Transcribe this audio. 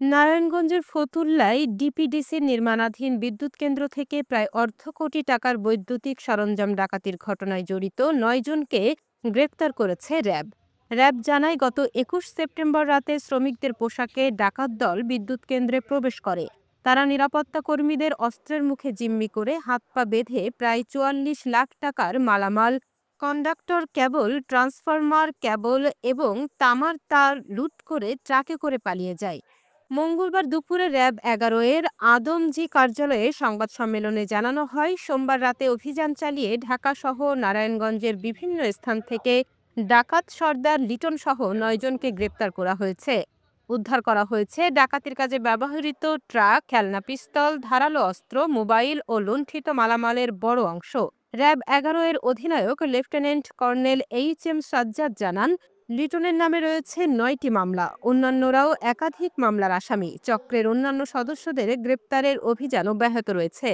নারায়ণগঞ্জের ফতুল্লায় ডিপিডিসির নির্মাণাধীন বিদ্যুৎ কেন্দ্র থেকে প্রায় অর্ধ কোটি টাকার বৈদ্যুতিক সরঞ্জাম ডাকাতির ঘটনায় জড়িত ৯ জনকে গ্রেপ্তার করেছে র্যাব। র্যাব জানায়, গত ২১ সেপ্টেম্বর রাতে শ্রমিকদের পোশাকে ডাকাত দল বিদ্যুৎ কেন্দ্রে প্রবেশ করে। তারা নিরাপত্তা কর্মীদের অস্ত্রের মুখে জিম্মি করে হাত পা বেঁধে প্রায় ৪৪ লাখ টাকার মালামাল, কন্ডাক্টর কেবল, ট্রান্সফরমার কেবল এবং তামার তার লুট করে ট্রাকে করে পালিয়ে যায়। মঙ্গলবার দুপুরে র্যাব-১১ এর আদমজী কার্যালয়ে সংবাদ সম্মেলনে জানানো হয়, সোমবার রাতে অভিযান চালিয়ে ঢাকাসহ নারায়ণগঞ্জের বিভিন্ন স্থান থেকে ডাকাত সর্দার লিটনসহ ৯ জনকে গ্রেপ্তার করা হয়েছে। উদ্ধার করা হয়েছে ডাকাতির কাজে ব্যবহৃত ট্রাক, খেলনা পিস্তল, ধারালো অস্ত্র, মোবাইল ও লুণ্ঠিত মালামালের বড় অংশ। র্যাব-১১ এর অধিনায়ক লেফটেন্যান্ট কর্নেল এইচ.এম. সাজ্জাদ জানান, লিটনের নামে রয়েছে ৯টি মামলা। অন্যান্যরাও একাধিক মামলার আসামি। চক্রের অন্যান্য সদস্যদের গ্রেপ্তারের অভিযান অব্যাহত রয়েছে।